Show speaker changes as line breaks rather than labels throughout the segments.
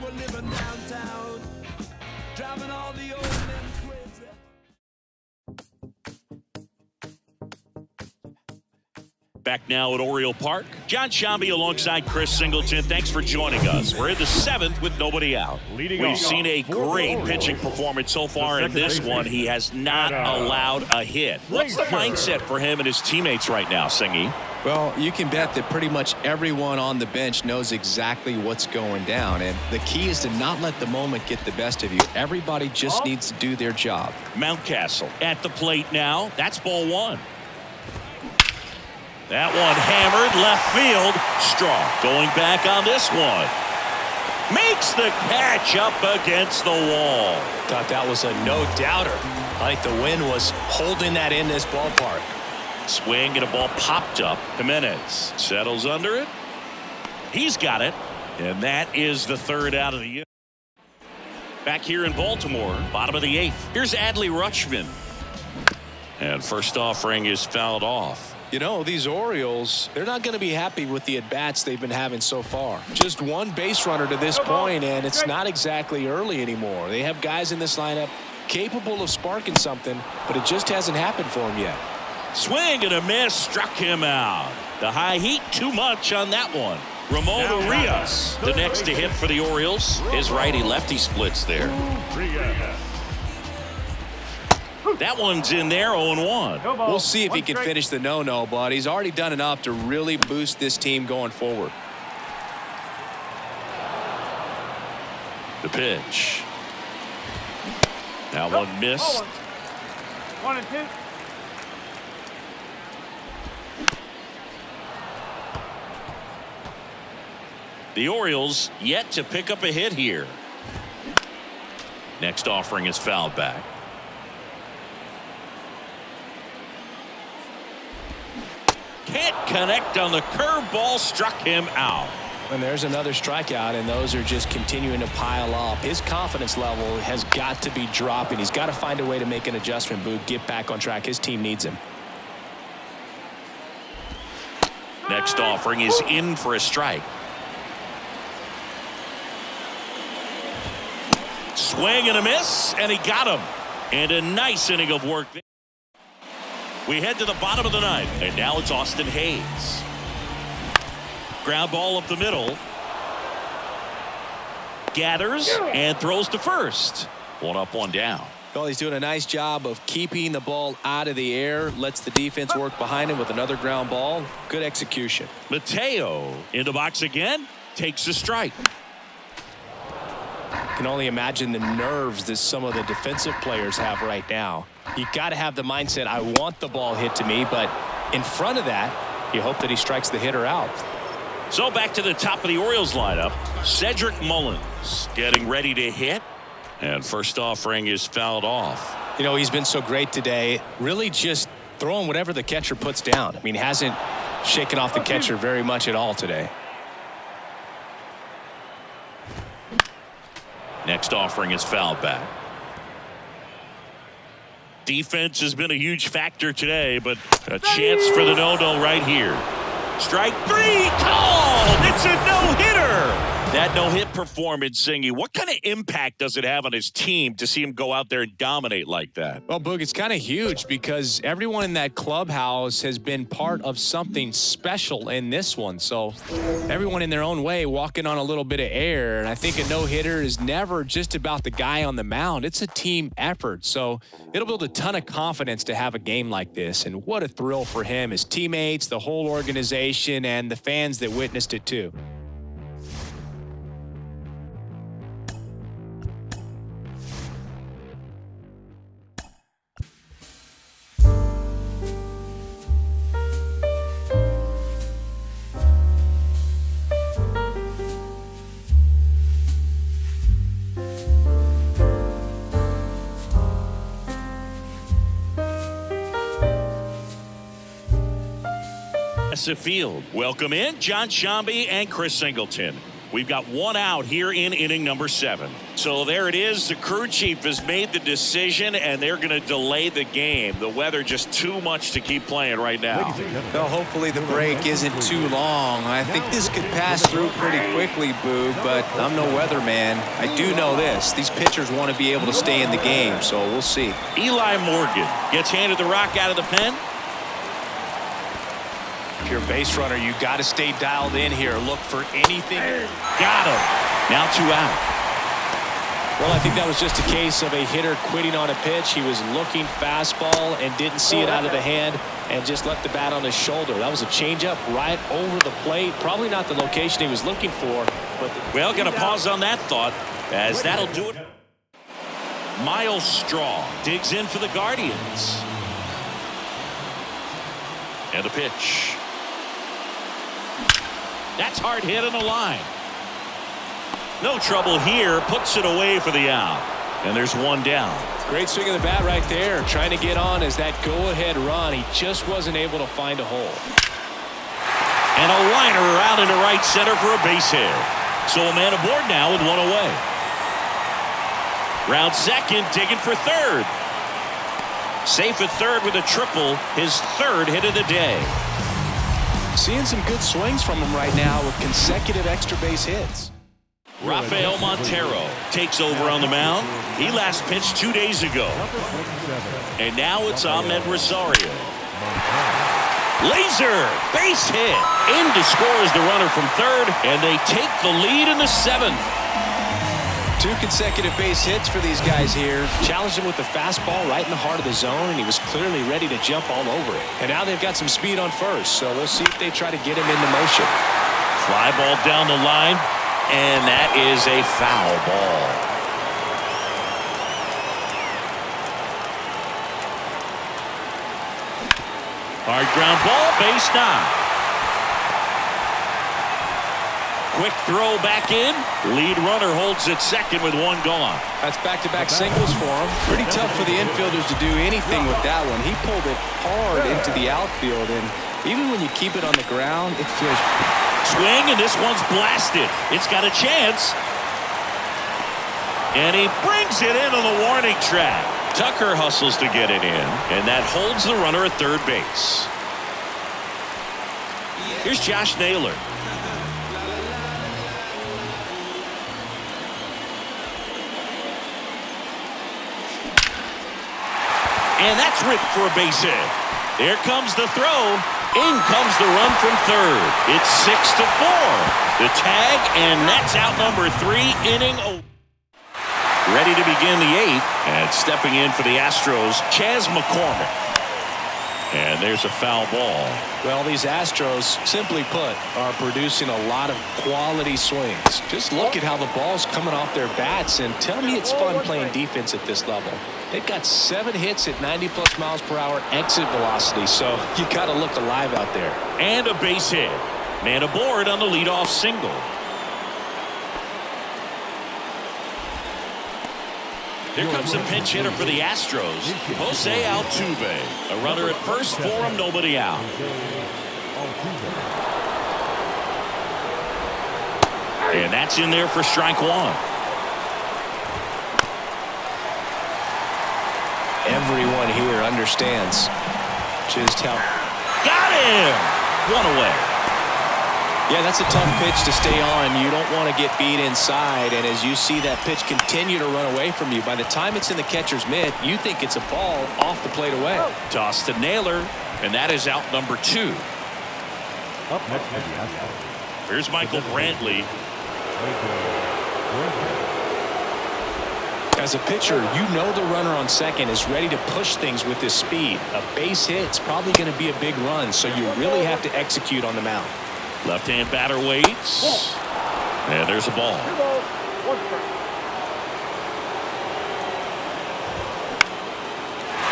were living downtown, driving all the old men crazy.
Back now at Oriole Park, John Shambi alongside Chris Singleton. Thanks for joining us. We're in the 7th with nobody out. We've seen a great pitching performance so far in this one. He has not allowed a hit. What's the mindset for him and his teammates right now, Singy?
Well, you can bet that pretty much everyone on the bench knows exactly what's going down, and the key is to not let the moment get the best of you. Everybody just needs to do their job.
Mountcastle at the plate now. That's ball 1. That one hammered left field. Straw going back on this one. Makes the catch up against the wall.
Thought that was a no-doubter. I think the wind was holding that in this ballpark.
Swing and a ball popped up. Jimenez settles under it. He's got it. And that is the 3rd out of the inning. Back here in Baltimore, bottom of the 8th. Here's Adley Rutschman. And first offering is fouled off.
You know, these Orioles, they're not going to be happy with the at-bats they've been having so far. Just one base runner to this point, and it's not exactly early anymore. They have guys in this lineup capable of sparking something, but it just hasn't happened for them yet.
Swing and a miss, struck him out. The high heat, too much on that one. Ramon Urias, the next to hit for the Orioles. His righty-lefty splits there. That one's in there, 0-1.
We'll see if he can finish the no-no, but he's already done enough to really boost this team going forward.
The pitch. That one missed.
1-2.
The Orioles yet to pick up a hit here. Next offering is fouled back. Can't connect on the curveball, struck him out.
And there's another strikeout, and those are just continuing to pile up. His confidence level has got to be dropping. He's got to find a way to make an adjustment, Boog, get back on track. His team needs him.
Next offering is in for a strike. Swing and a miss, and he got him. And a nice inning of work there. We head to the bottom of the 9th, and now it's Austin Hayes. Ground ball up the middle. Gathers and throws to first. 1 up, 1 down.
Well, he's doing a nice job of keeping the ball out of the air. Lets the defense work behind him with another ground ball. Good execution.
Mateo in the box again. Takes a strike.
Can only imagine the nerves that some of the defensive players have right now. You got to have the mindset, I want the ball hit to me, but in front of that, you hope that he strikes the hitter out.
So back to the top of the Orioles lineup. Cedric Mullins getting ready to hit. And first offering is fouled off.
You know, he's been so great today. Really just throwing whatever the catcher puts down. I mean, hasn't shaken off the catcher very much at all today.
Next offering is fouled back. Defense has been a huge factor today, but a chance for the no-no right here. Strike 3, called! It's a no-hitter! That no-hit performance, Singy, what kind of impact does it have on his team to see him go out there and dominate like that?
Well, Boog, it's kind of huge because everyone in that clubhouse has been part of something special in this one. So everyone in their own way walking on a little bit of air. And I think a no-hitter is never just about the guy on the mound. It's a team effort. So it'll build a ton of confidence to have a game like this. And what a thrill for him, his teammates, the whole organization, and the fans that witnessed it too.
Field. Welcome in John Shambi and Chris Singleton. We've got one out here in inning number 7. So there it is. The crew chief has made the decision, and they're going to delay the game. The weather just too much to keep playing right now.
Well, hopefully the break isn't too long. I think this could pass through pretty quickly, Boog, but I'm no weatherman. I do know this. These pitchers want to be able to stay in the game, so we'll see.
Eli Morgan gets handed the rock out of the pen.
If you're a base runner, you got to stay dialed in here. Look for anything.
Got him. Now 2 out.
Well, I think that was just a case of a hitter quitting on a pitch. He was looking fastball and didn't see it out of the hand and just left the bat on his shoulder. That was a changeup right over the plate. Probably not the location he was looking for. But
well, going to pause on that thought, as that'll do it. Miles Straw digs in for the Guardians. And a pitch. That's hard hit on the line. No trouble here. Puts it away for the out. And there's 1 down.
Great swing of the bat right there. Trying to get on as that go-ahead run. He just wasn't able to find a hole.
And a liner out into right center for a base hit. So a man aboard now with 1 away. Round second, digging for third. Safe at third with a triple. His 3rd hit of the day.
Seeing some good swings from him right now with consecutive extra base hits.
Rafael Montero takes over on the mound. He last pitched 2 days ago. And now it's Ahmed Rosario. Laser base hit. In to score is the runner from third, and they take the lead in the 7th.
2 consecutive base hits for these guys here.
Challenged him with the fastball right in the heart of the zone, and he was clearly ready to jump all over it. And now they've got some speed on first, so we'll see if they try to get him into motion.
Fly ball down the line, and that is a foul ball. Hard ground ball, base knock. Quick throw back in. Lead runner holds at second with 1 gone.
That's back-to-back singles for him. Pretty tough for the infielders to do anything with that one. He pulled it hard into the outfield, and even when you keep it on the ground, it feels...
Swing, and this one's blasted. It's got a chance. And he brings it into the warning track. Tucker hustles to get it in, and that holds the runner at third base. Here's Josh Naylor. And that's ripped for a base hit. Here comes the throw. In comes the run from third. It's 6-4. The tag, and that's out number 3, inning. Ready to begin the 8th. And stepping in for the Astros, Chas McCormick. And there's a foul ball.
Well, these Astros, simply put, are producing a lot of quality swings. Just look at how the ball's coming off their bats, and tell me it's fun playing defense at this level. They've got 7 hits at 90+ miles per hour exit velocity, so you got to look alive out there.
And a base hit. Man aboard on the leadoff single. Here comes a pinch hitter for the Astros, Jose Altuve. A runner at first for him, nobody out. And that's in there for strike 1.
Everyone here understands just how...
Got him! 1 away.
Yeah, that's a tough pitch to stay on. You don't want to get beat inside, and as you see that pitch continue to run away from you, by the time it's in the catcher's mitt, you think it's a ball off the plate away.
Toss to Naylor, and that is out number 2.
Up next,
here's Michael Brantley.
As a pitcher, you know the runner on second is ready to push things with his speed. A base hit's probably going to be a big run, so you really have to execute on the mound.
Left-hand batter waits. And there's a ball.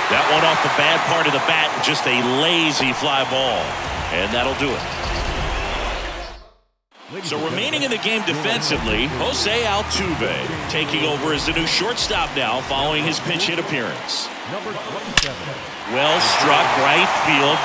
That one off the bad part of the bat, just a lazy fly ball. And that'll do it. So remaining in the game defensively, Jose Altuve taking over as the new shortstop now following his pinch hit appearance.
Number 27.
Well struck right field.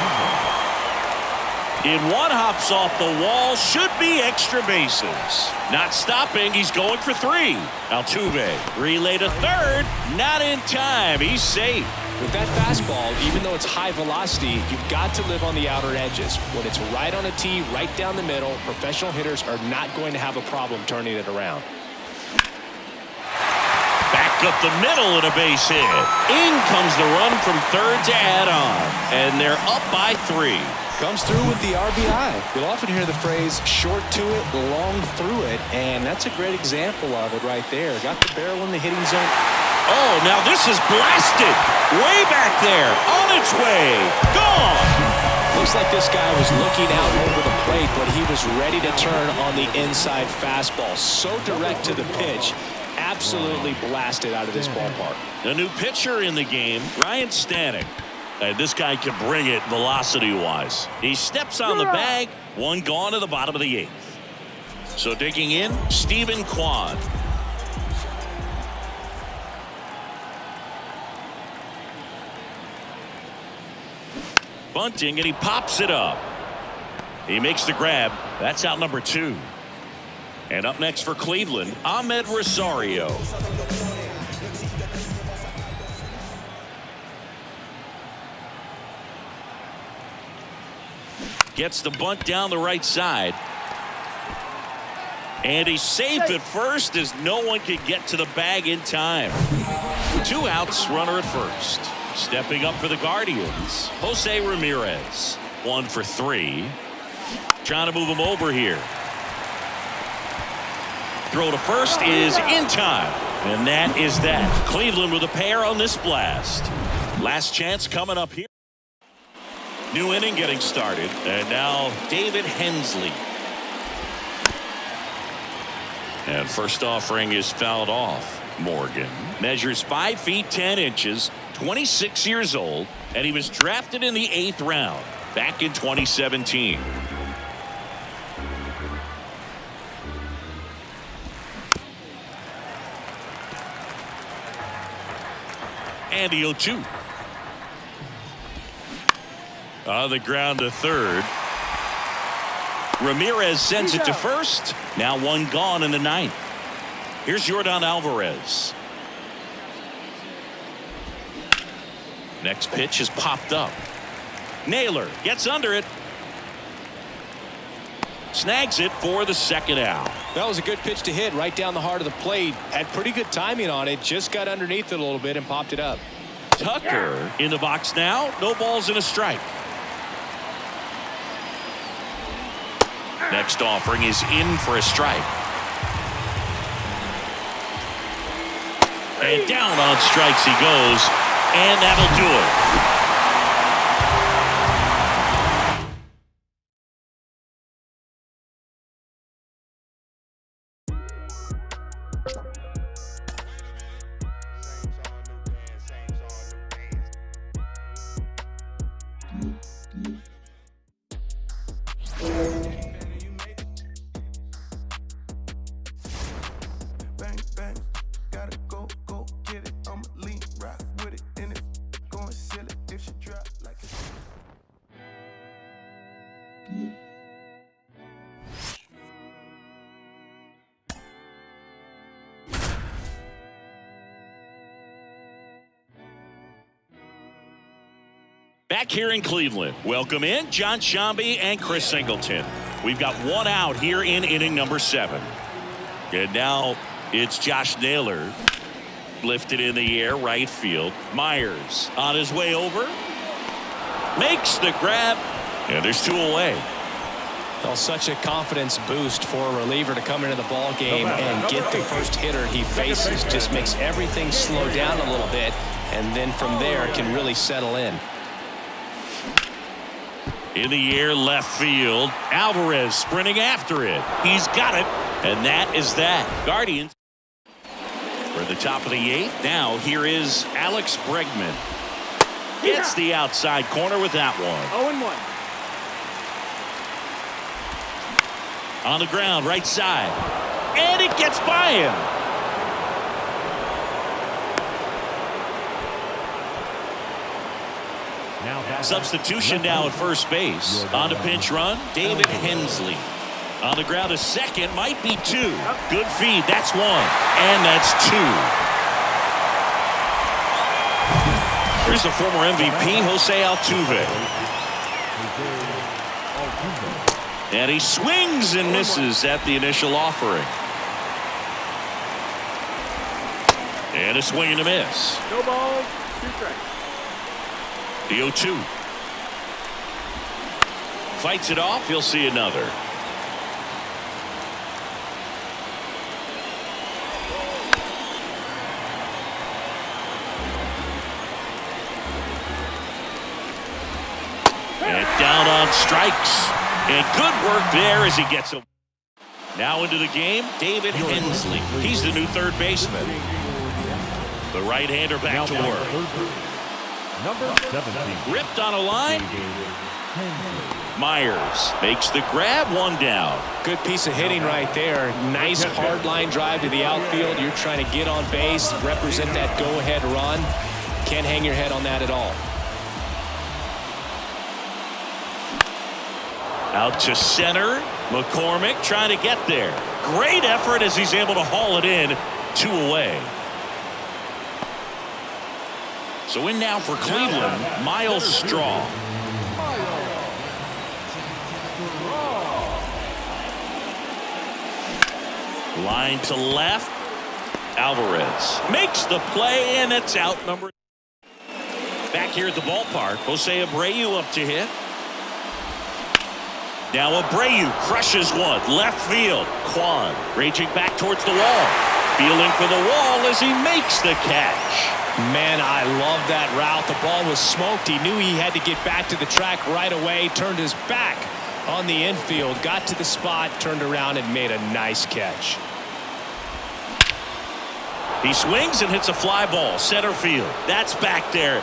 In one, hops off the wall, should be extra bases. Not stopping, he's going for 3. Altuve, relay to third, not in time, he's safe.
With that fastball, even though it's high velocity, you've got to live on the outer edges. When it's right on a tee, right down the middle, professional hitters are not going to have a problem turning it around.
Back up the middle and a base hit. In comes the run from third to add on, and they're up by 3.
Comes through with the RBI. You'll often hear the phrase short to it, long through it, and that's a great example of it right there. Got the barrel in the hitting zone.
Oh, now this is blasted. Way back there, on its way, gone.
Looks like this guy was looking out over the plate, but he was ready to turn on the inside fastball. So direct to the pitch. Absolutely blasted out of this ballpark.
The new pitcher in the game, Ryan Stanek. This guy can bring it velocity-wise. He steps on the bag. 1 gone to the bottom of the 8th. So digging in, Stephen Kwan. Bunting, and he pops it up. He makes the grab. That's out number 2. And up next for Cleveland, Ahmed Rosario. Gets the bunt down the right side. And he's safe at first as no one can get to the bag in time. 2 outs, runner at first. Stepping up for the Guardians, Jose Ramirez. 1 for 3. Trying to move him over here. Throw to first is in time. And that is that. Cleveland with a pair on this blast. Last chance coming up here. New inning getting started. And now David Hensley. And first offering is fouled off. Morgan measures 5 feet 10 inches, 26 years old, and he was drafted in the 8th round back in 2017. And the 0-2. On the ground to third. Ramirez sends it to first. Now 1 gone in the 9th. Here's Yordan Alvarez. Next pitch is popped up. Naylor gets under it. Snags it for the 2nd out.
That was a good pitch to hit right down the heart of the plate. Had pretty good timing on it. Just got underneath it a little bit and popped it up.
Tucker in the box now. No balls and a strike. Next offering is in for a strike. And down on strikes he goes. And that'll do it. Back here in Cleveland, welcome in John Shambi and Chris Singleton. We've got 1 out here in inning number 7. And now it's Josh Naylor. Lifted in the air, right field. Myers on his way over. Makes the grab. And there's 2 away.
Well, such a confidence boost for a reliever to come into the ball game and get the first hitter he faces. Just makes everything slow down a little bit, and then from there can really settle in.
In the air, left field. Alvarez sprinting after it. He's got it, and that is that. Guardians. For the top of the 8th. Now here is Alex Bregman. Gets the outside corner with that one.
0-1.
On the ground, right side. And it gets by him.
Now back
Substitution now at first base. On to pinch run, David Hensley. On the ground, a second, might be two. Good feed, that's one, and that's two. Here's the former MVP, Jose Altuve. And he swings and misses at the initial offering. And a swing and a miss.
No balls, 2 strikes.
The 0-2. Fights it off, he'll see another. And down on strikes. And good work there as he gets him. Now into the game, David Hensley. He's the new third baseman. The right-hander back to work.
Number 17.
Ripped on a line. Myers makes the grab, one down.
Good piece of hitting right there. Nice hard line drive to the outfield. You're trying to get on base, represent that go-ahead run. Can't hang your head on that at all.
Out to center. McCormick trying to get there. Great effort as he's able to haul it in. 2 away. So in now for Cleveland, Miles Straw. Line to left. Alvarez makes the play, and it's out. Number back here at the ballpark. Jose Abreu up to hit. Now Abreu crushes one. Left field. Kwan raging back towards the wall. Feeling for the wall as he makes the catch.
Man, I love that route. The ball was smoked. He knew he had to get back to the track right away. Turned his back on the infield. Got to the spot. Turned around and made a nice catch.
He swings and hits a fly ball. Center field. That's back there.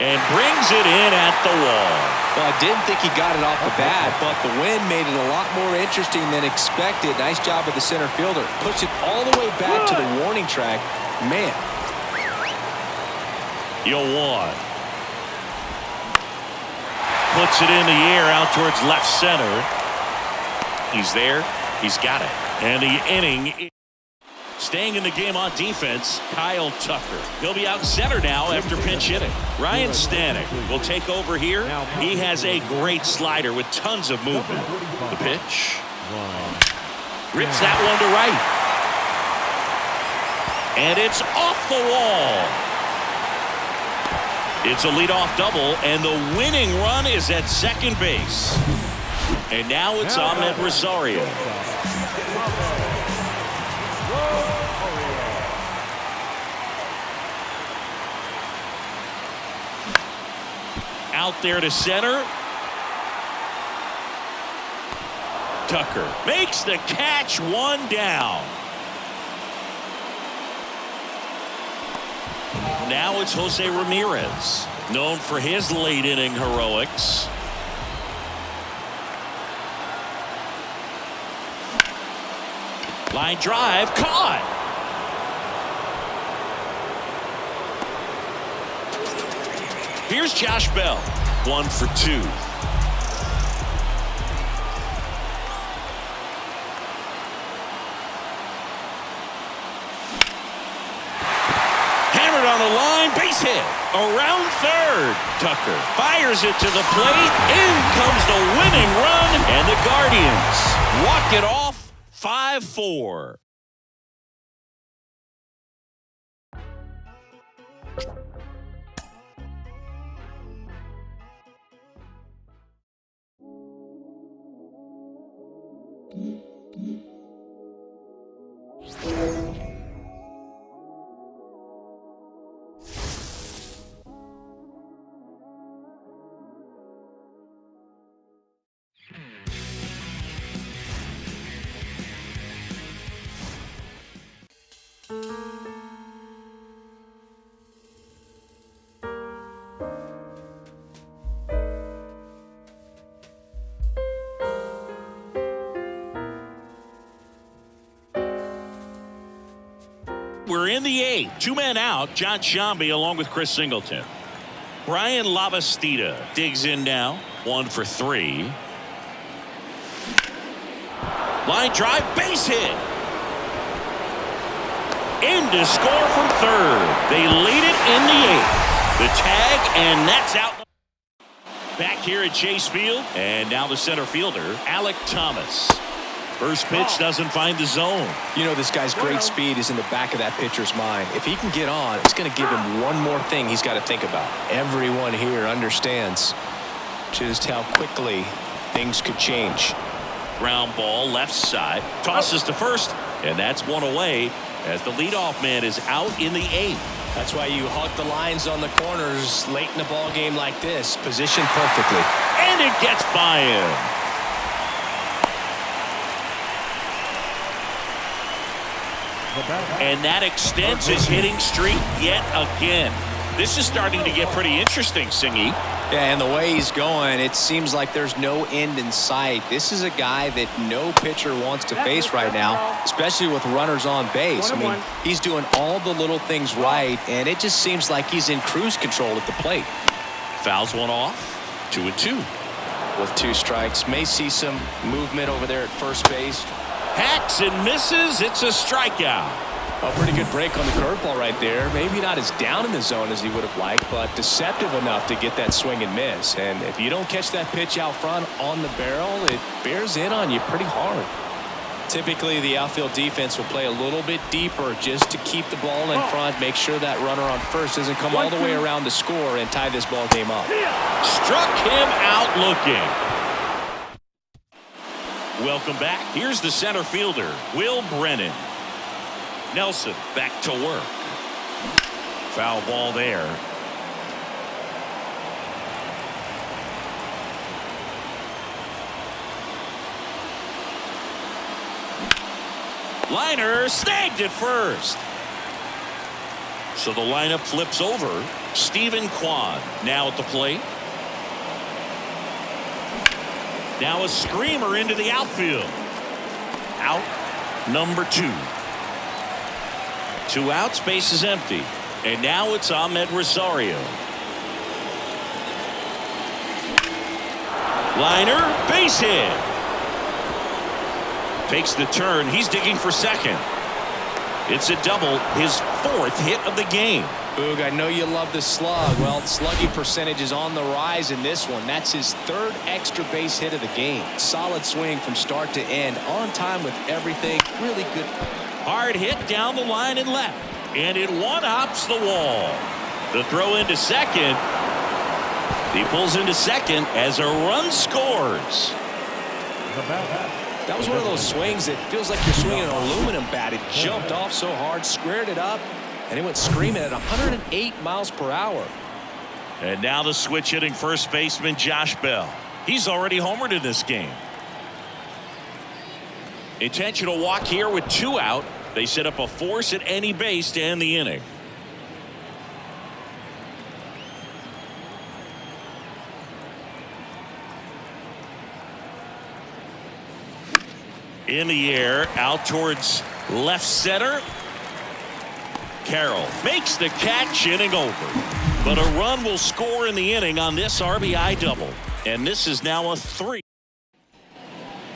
And brings it in at the wall.
Well, I didn't think he got it off the bat, but the wind made it a lot more interesting than expected. Nice job of the center fielder. Puts it all the way back to the warning track. Man.
0-1. Puts it in the air out towards left center. He's there. He's got it. And the inning. Staying in the game on defense, Kyle Tucker. He'll be out center now after pinch hitting. Ryan Stanek will take over here. He has a great slider with tons of movement. The pitch. Rips that one to right. And it's off the wall. It's a leadoff double, and the winning run is at second base. And now it's Ahmed Rosario. Out there to center. Tucker makes the catch, one down. Now it's Jose Ramirez, known for his late inning heroics. Line drive, caught. Here's Josh Bell, 1 for 2. Hammered on the line, base hit. Around third. Tucker fires it to the plate. In comes the winning run, and the Guardians walk it off 5-4. We're in the 8th. 2 men out. John Shambi along with Chris Singleton. Brian Lavastida digs in now. 1 for 3. Line drive, base hit. In to score from third. They lead it in the 8th. The tag, and that's out. Back here at Chase Field, and now the center fielder, Alec Thomas. First pitch doesn't find the zone.
You know, this guy's great speed is in the back of that pitcher's mind. If he can get on, it's going to give him one more thing he's got to think about. Everyone here understands just how quickly things could change.
Ground ball left side, tosses to first, and that's one away as the leadoff man is out in the 8th.
That's why you hug the lines on the corners late in the ball game like this. Positioned perfectly.
And it gets by him. And that extends his hitting streak yet again. This is starting to get pretty interesting, Singy.
Yeah, and the way he's going, it seems like there's no end in sight. This is a guy that no pitcher wants to face right now, especially with runners on base. I mean, he's doing all the little things right, and it just seems like he's in cruise control at the plate.
Fouls one off. 2-2.
With 2 strikes, may see some movement over there at first base.
Hacks and misses. It's a strikeout.
A pretty good break on the curveball right there. Maybe not as down in the zone as he would have liked, but deceptive enough to get that swing and miss. And if you don't catch that pitch out front on the barrel, it bears in on you pretty hard. Typically, the outfield defense will play a little bit deeper just to keep the ball in front, make sure that runner on first doesn't come all the way around to score and tie this ball game up.
Struck him out looking. Welcome back. Here's the center fielder, Will Brennan. Nelson back to work. Foul ball there. Liner snagged at first. So the lineup flips over. Stephen Kwan now at the plate. Now a screamer into the outfield. Out number 2. 2 outs, base is empty. And now it's Ahmed Rosario. Liner, base hit. Takes the turn. He's digging for second. It's a double, his 4th hit of the game.
Boog, I know you love the slug. Well, slugging percentage is on the rise in this one. That's his 3rd extra base hit of the game. Solid swing from start to end. On time with everything. Really good.
Hard hit down the line and left. And it one-hops the wall. The throw into second. He pulls into second as a run scores.
That was one of those swings that feels like you're swinging an aluminum bat. It jumped off so hard, squared it up, and it went screaming at 108 miles per hour.
And now the switch hitting first baseman Josh Bell. He's already homered in this game. Intentional walk here with 2 out. They set up a force at any base to end the inning. In the air, out towards left center. Carroll makes the catch, inning over. But a run will score in the inning on this RBI double. And this is now a 3.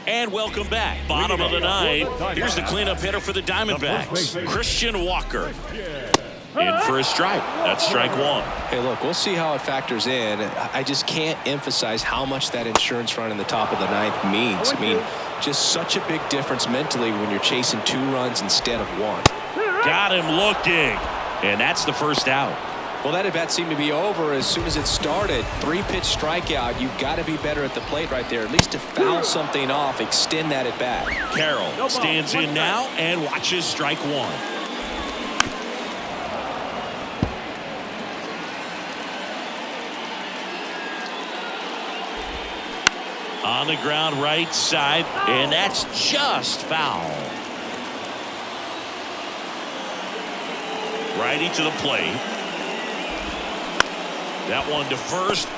And welcome back. Bottom of the 9th. Here's the cleanup hitter for the Diamondbacks, Christian Walker. In for a strike. That's strike 1.
Hey, look, we'll see how it factors in. I just can't emphasize how much that insurance run in the top of the 9th means. I mean, just such a big difference mentally when you're chasing 2 runs instead of 1.
Got him looking. And that's the first out.
Well, that at-bat seemed to be over as soon as it started. 3-pitch strikeout. You've got to be better at the plate right there, at least to foul something off, extend that at-bat.
Carroll stands in now and watches strike 1. On the ground right side, and that's just foul. Righty to the plate. That one to first,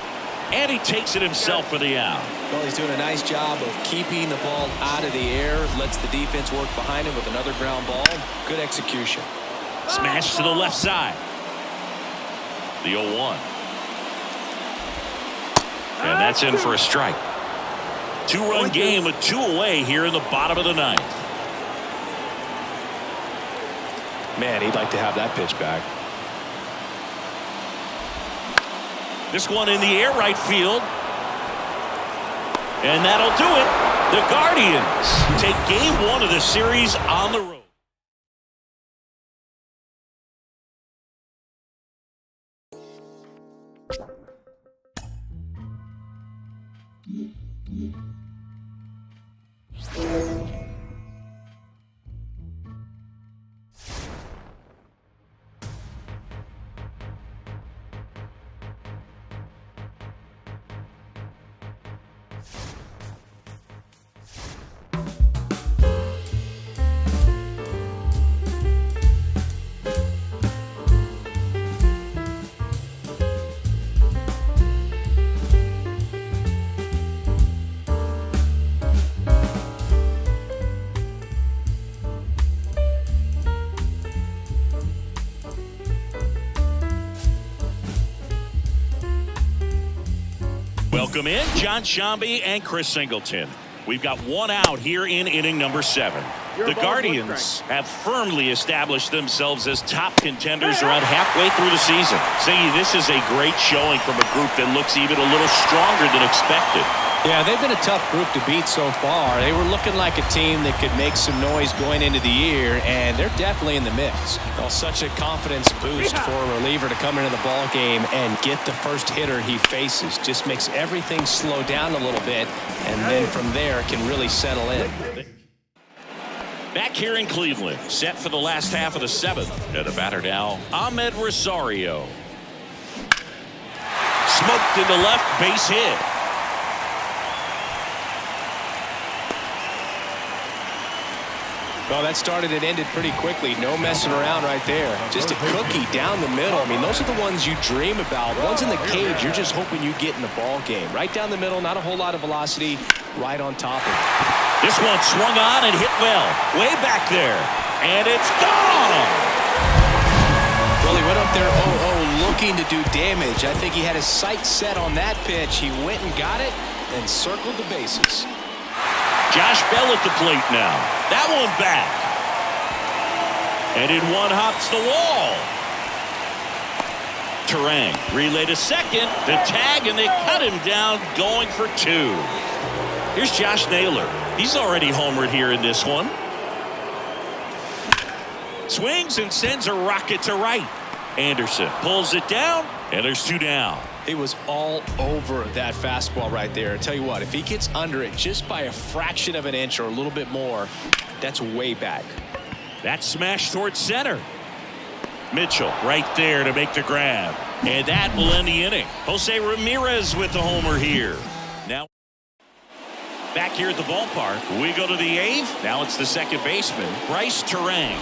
and he takes it himself for the out.
Well, he's doing a nice job of keeping the ball out of the air, lets the defense work behind him with another ground ball. Good execution.
Smash to the left side. The 0-1. And that's in for a strike. Two-run game with 2 away here in the bottom of the 9th.
Man, he'd like to have that pitch back.
This one in the air right field. And that'll do it. The Guardians take game 1 of the series on the road. Welcome in John Shambi and Chris Singleton. We've got 1 out here in inning number 7. The Guardians have firmly established themselves as top contenders around halfway through the season. Saying this is a great showing from a group that looks even a little stronger than expected.
Yeah, they've been a tough group to beat so far. They were looking like a team that could make some noise going into the year, and they're definitely in the mix. Well, such a confidence boost for a reliever to come into the ball game and get the first hitter he faces. Just makes everything slow down a little bit, and then from there can really settle in.
Back here in Cleveland, set for the last half of the 7th. And the batter now, Ahmed Rosario. Smoked into left, base hit.
Well, that started and ended pretty quickly. No messing around right there. Just a cookie down the middle. I mean, those are the ones you dream about. Ones in the cage, you're just hoping you get in the ball game. Right down the middle, not a whole lot of velocity, right on top of it.
This one swung on and hit well. Way back there. And it's gone!
Well, he went up there 0-0 looking to do damage. I think he had his sights set on that pitch. He went and got it and circled the bases.
Josh Bell at the plate now. That one back. And in one hops the wall. Terang relay to second. The tag, and they cut him down going for 2. Here's Josh Naylor. He's already homered here in this one. Swings and sends a rocket to right. Anderson pulls it down, and there's 2 down.
He was all over that fastball right there. I tell you what, if he gets under it just by a fraction of an inch or a little bit more, that's way back.
That smash towards center. Mitchell right there to make the grab. And that will end the inning. Jose Ramirez with the homer here. Now back here at the ballpark, we go to the 8th. Now it's the second baseman, Bryce Terang.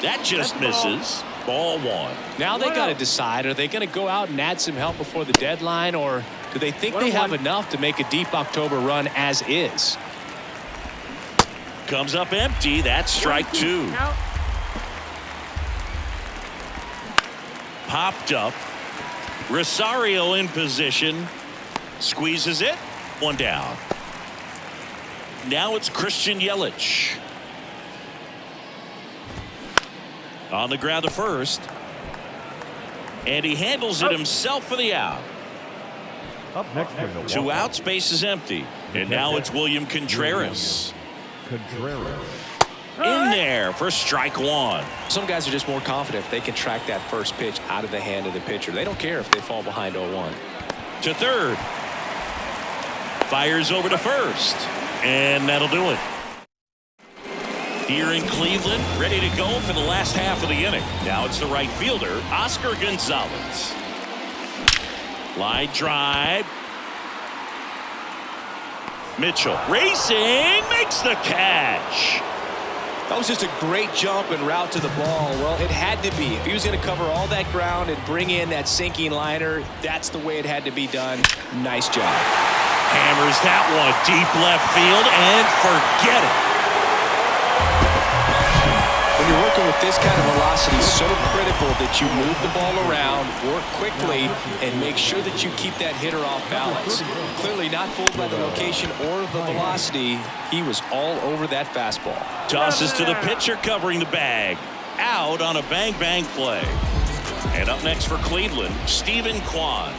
That just misses. Ball 1.
Now they got to decide, are they going to go out and add some help before the deadline, or do they think they have enough to make a deep October run as is?
Comes up empty. That's strike 2. Popped up. Rosario in position. Squeezes it. 1 down. Now it's Christian Yelich. On the ground to first. And he handles it himself for the out.
Up next,
2 outs, base is empty. And now it's William Contreras. In there for strike 1.
Some guys are just more confident if they can track that first pitch out of the hand of the pitcher. They don't care if they fall behind 0-1.
To third. Fires over to first. And that'll do it. Here in Cleveland, ready to go for the last half of the inning. Now it's the right fielder, Oscar Gonzalez. Line drive. Mitchell racing, makes the catch.
That was just a great jump and route to the ball. Well, it had to be. If he was going to cover all that ground and bring in that sinking liner, that's the way it had to be done. Nice job.
Hammers that one deep left field, and forget it.
When you're working with with this kind of velocity, so critical that you move the ball around, work quickly, and make sure that you keep that hitter off balance. Clearly not fooled by the location or the velocity. He was all over that fastball.
Tosses to the pitcher covering the bag. Out on a bang-bang play. And up next for Cleveland, Stephen Kwan.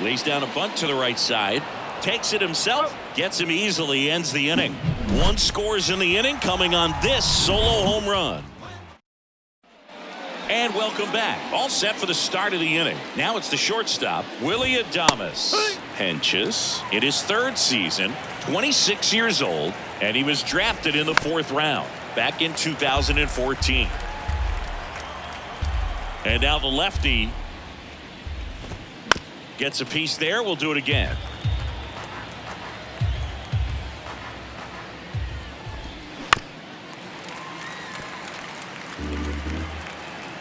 Lays down a bunt to the right side. Takes it himself. Gets him easily. Ends the inning. 1 scores in the inning coming on this solo home run. And welcome back. All set for the start of the inning. Now it's the shortstop, Willy Adames. Henches in his 3rd season, 26 years old, and he was drafted in the 4th round back in 2014. And now the lefty gets a piece there. We'll do it again.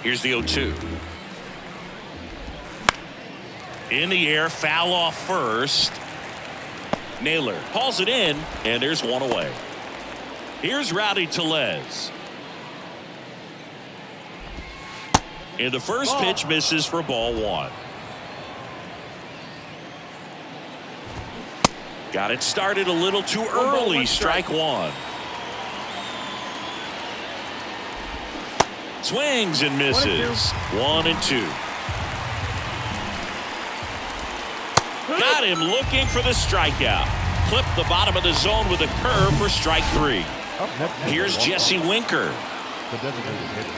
Here's the 0-2. In the air, foul off first. Naylor hauls it in, and there's one away. Here's Rowdy Tellez. And the first pitch misses for ball 1. Got it started a little too early. Strike 1. Swings and misses. 1 and 2. Got him looking for the strikeout. Clipped the bottom of the zone with a curve for strike 3. Here's Jesse Winker.
The designated hitter,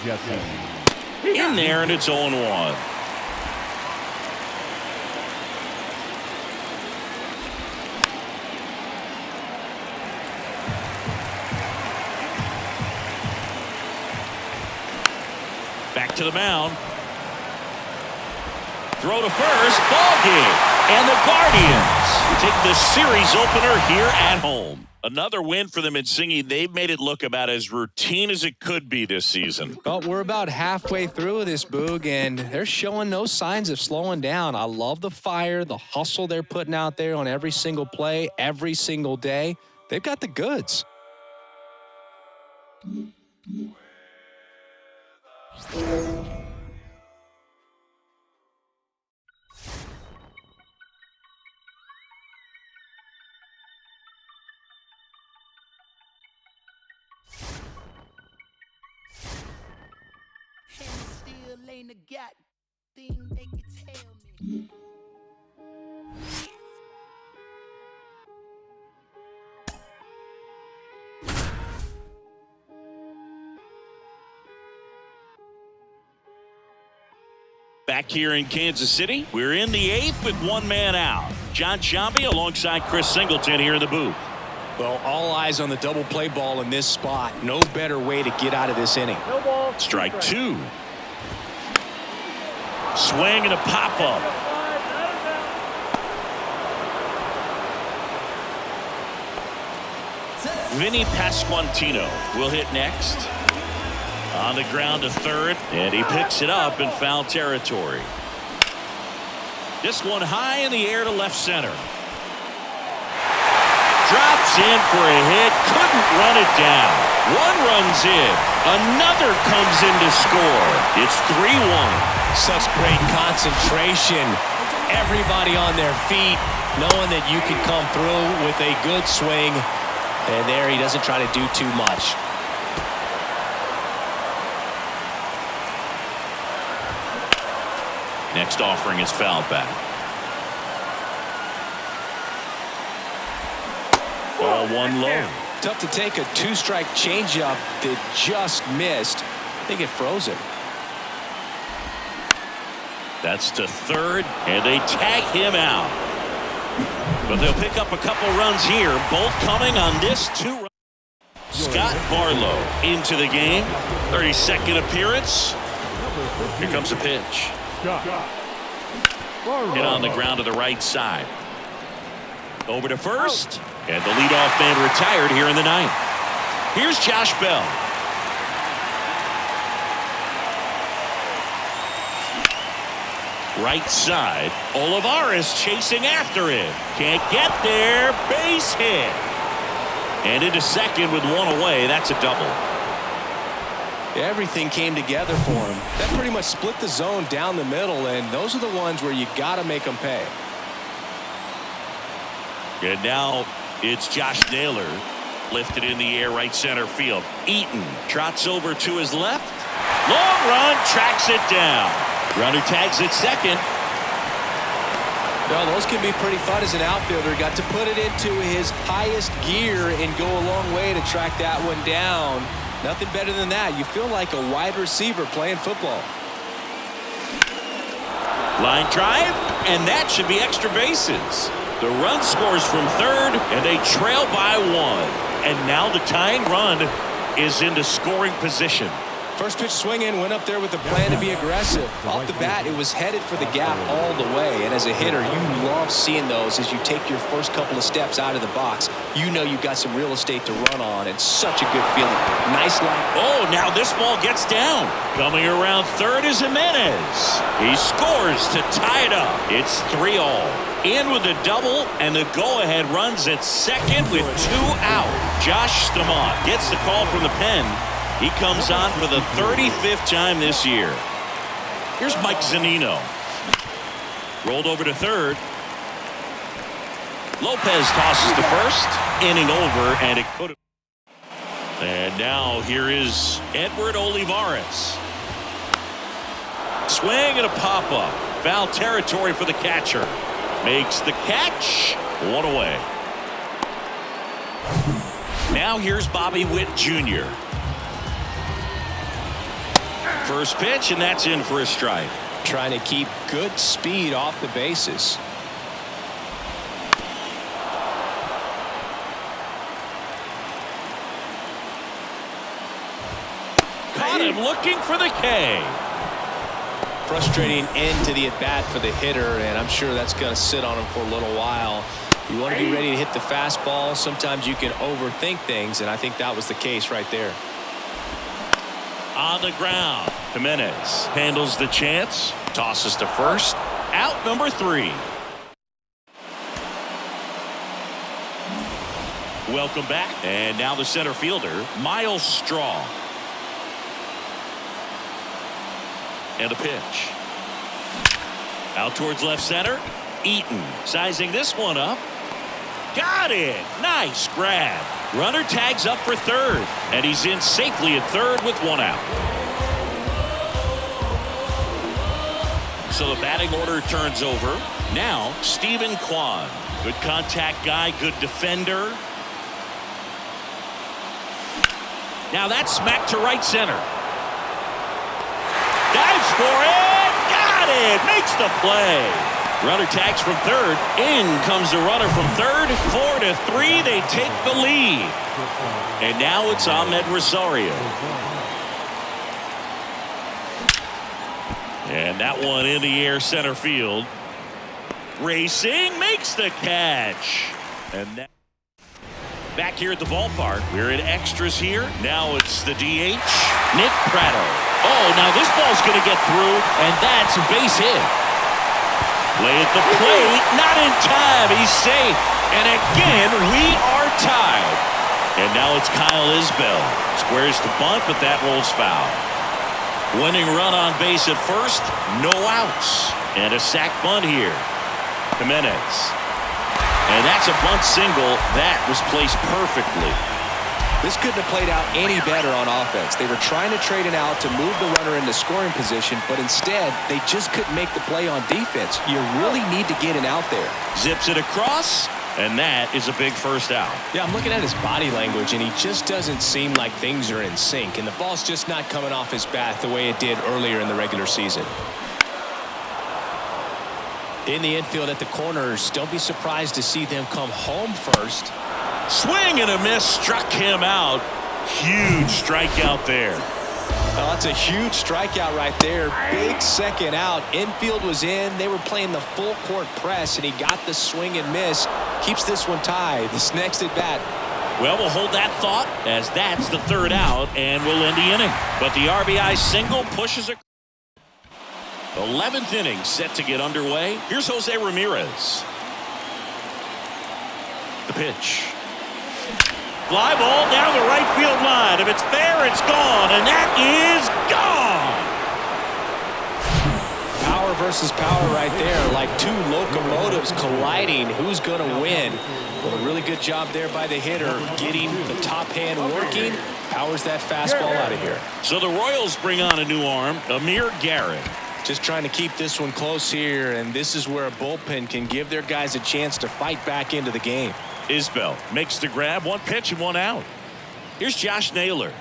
Jesse.
In there, and it's 0-1. Back to the mound. Throw to first. Ball game. And the Guardians take the series opener here at home. Another win for them in singing. They've made it look about as routine as it could be this season.
But we're about halfway through this, Boog, and they're showing no signs of slowing down. I love the fire, the hustle they're putting out there on every single play, every single day. They've got the goods.
Ain't a god thing they can tell me.
Back here in Kansas City, we're in the 8th with 1 man out. John Sciambi alongside Chris Singleton here in the booth.
Well, all eyes on the double play ball in this spot. No better way to get out of this inning.
Strike 2. Swing and a pop-up. Vinny Pasquantino will hit next. On the ground to 3rd, and he picks it up in foul territory. This one high in the air to left center. Drops in for a hit, couldn't run it down. 1 runs in, another comes in to score. It's 3-1.
Such great concentration. Everybody on their feet, knowing that you can come through with a good swing. And there he doesn't try to do too much.
Next offering is fouled back. Ball 1 low.
Tough to take a 2-strike changeup that just missed. I think it froze him.
That's to 3rd, and they tag him out. But they'll pick up a couple runs here, both coming on this 2-run. Scott Barlow into the game. 32nd appearance. Here comes a pitch. Hit on the ground to the right side. Over to first, and the leadoff man retired here in the 9th. Here's Josh Bell. Right side, Olivares chasing after it. Can't get there, base hit. And into second with one away. That's a double.
Everything came together for him. That pretty much split the zone down the middle, and those are the ones where you got to make them pay.
And now it's Josh Naylor. Lifted in the air, right center field. Eaton trots over to his left. Long run, tracks it down. Runner tags at second.
Well, those can be pretty fun as an outfielder. Got to put it into his highest gear and go a long way to track that one down. Nothing better than that. You feel like a wide receiver playing football.
Line drive, and that should be extra bases. The run scores from third, and they trail by one. And now the tying run is into scoring position.
First pitch swinging, went up there with a plan to be aggressive. Off the bat, it was headed for the gap all the way. And as a hitter, you love seeing those as you take your first couple of steps out of the box. You know you've got some real estate to run on, and such a good feeling. Nice line.
Oh, now this ball gets down. Coming around third is Jimenez. He scores to tie it up. It's 3-all. In with a double, and the go-ahead runs at second with 2 out. Josh Staumont gets the call from the pen. He comes on for the 35th time this year. Here's Mike Zunino. Rolled over to third. Lopez tosses to first. Inning over, and it could have. And now here is Edward Olivares. Swing and a pop-up. Foul territory for the catcher. Makes the catch. 1 away. Now here's Bobby Witt Jr. First pitch, and that's in for a strike.
Trying to keep good speed off the bases.
Caught him looking for the K.
Frustrating end to the at-bat for the hitter, and I'm sure that's going to sit on him for a little while. You want to be ready to hit the fastball. Sometimes you can overthink things, and I think that was the case right there.
On the ground, Jimenez handles the chance, tosses to first. Out number 3. Welcome back, and now the center fielder, Miles Straw. And a pitch. Out towards left center. Eaton sizing this one up. Got it. Nice grab. Runner tags up for third. And he's in safely at third with 1 out. So the batting order turns over. Now Stephen Kwan. Good contact guy. Good defender. Now that's smacked to right center. Dives for it. Got it. Makes the play. Runner tags from third. In comes the runner from third. 4-3. They take the lead. And now it's Ahmed Rosario. And that one in the air center field. Racing makes the catch. And that. Back here at the ballpark, we're in extras here. Now it's the DH, Nick Pratto. Oh, now this ball's going to get through, and that's a base hit. Play at the plate, not in time. He's safe. And again, we are tied. And now it's Kyle Isbell. Squares the bunt, but that rolls foul. Winning run on base at first, no outs. And a sac bunt here. Jimenez. And that's a bunt single. That was placed perfectly.
This couldn't have played out any better on offense. They were trying to trade it out to move the runner into scoring position, but instead, they just couldn't make the play on defense. You really need to get it out there.
Zips it across, and that is a big first out.
Yeah, I'm looking at his body language, and he just doesn't seem like things are in sync, and the ball's just not coming off his bat the way it did earlier in the regular season. In the infield at the corners, don't be surprised to see them come home first.
Swing and a miss, struck him out. Huge strikeout there.
Well, that's a huge strikeout right there. Big second out. Infield was in. They were playing the full court press, and he got the swing and miss. Keeps this one tied. This next at bat.
Well, we'll hold that thought as that's the third out, and we'll end the inning. But the RBI single pushes it. 11th inning set to get underway. Here's Jose Ramirez. The pitch. Fly ball down the right field line. If it's fair, it's gone, and that is gone.
Power versus power right there, like two locomotives colliding. Who's going to win? Well, a really good job there by the hitter, getting the top hand working. Powers that fastball out of here.
So the Royals bring on a new arm, Amir Garrett.
Just trying to keep this one close here, and this is where a bullpen can give their guys a chance to fight back into the game.
Isbell makes the grab, 1 pitch and 1 out. Here's Josh Naylor.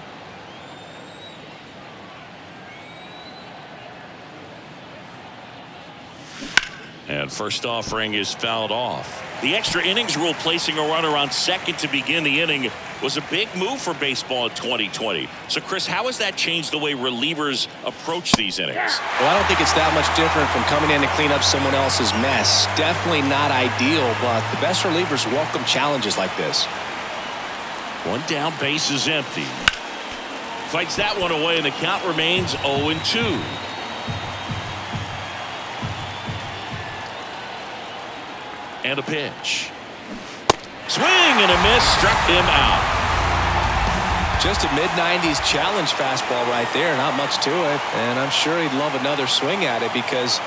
And first offering is fouled off. The extra innings rule placing a runner on second to begin the inning was a big move for baseball in 2020. So, Chris, how has that changed the way relievers approach these innings?
Well, I don't think it's that much different from coming in to clean up someone else's mess. Definitely not ideal, but the best relievers welcome challenges like this.
1 down, base is empty. Fights that one away, and the count remains 0-2. And a pitch. Swing and a miss, struck him out.
Just a mid-90s challenge fastball right there. Not much to it. And I'm sure he'd love another swing at it because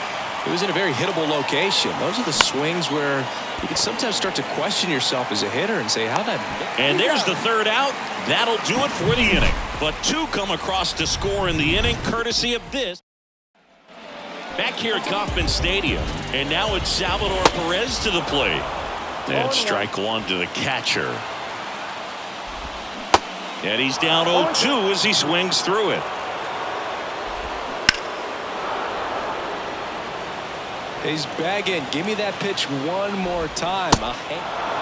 it was in a very hittable location. Those are the swings where you can sometimes start to question yourself as a hitter and say, how'd that...
And there's the 3rd out. That'll do it for the inning. But 2 come across to score in the inning, courtesy of this. Back here at Kauffman Stadium, and now it's Salvador Perez to the plate. And strike 1 to the catcher. And he's down 0-2 as he swings through it.
He's begging. Give me that pitch one more time.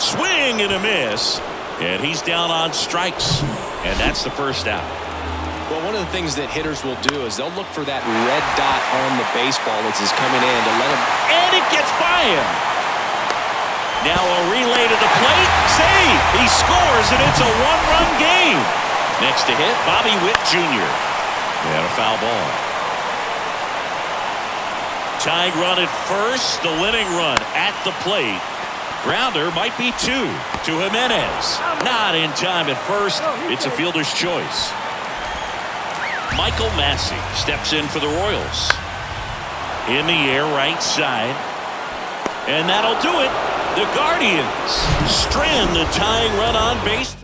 Swing and a miss. And he's down on strikes. And that's the first out.
Well, one of the things that hitters will do is they'll look for that red dot on the baseball as he's coming in to let him.
And it gets by him. Now a relay to the plate. Save. He scores, and it's a 1-run game. Next to hit, Bobby Witt Jr. And a foul ball. Tying run at first. The winning run at the plate. Grounder might be 2 to Jimenez. Not in time at first. It's a fielder's choice. Michael Massey steps in for the Royals. In the air, right side. And that'll do it. The Guardians strand the tying run on base.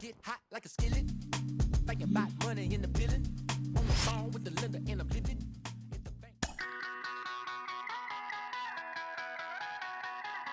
Get hot like a skillet. Thinking about money in the building. On the phone with the lender and I'm living.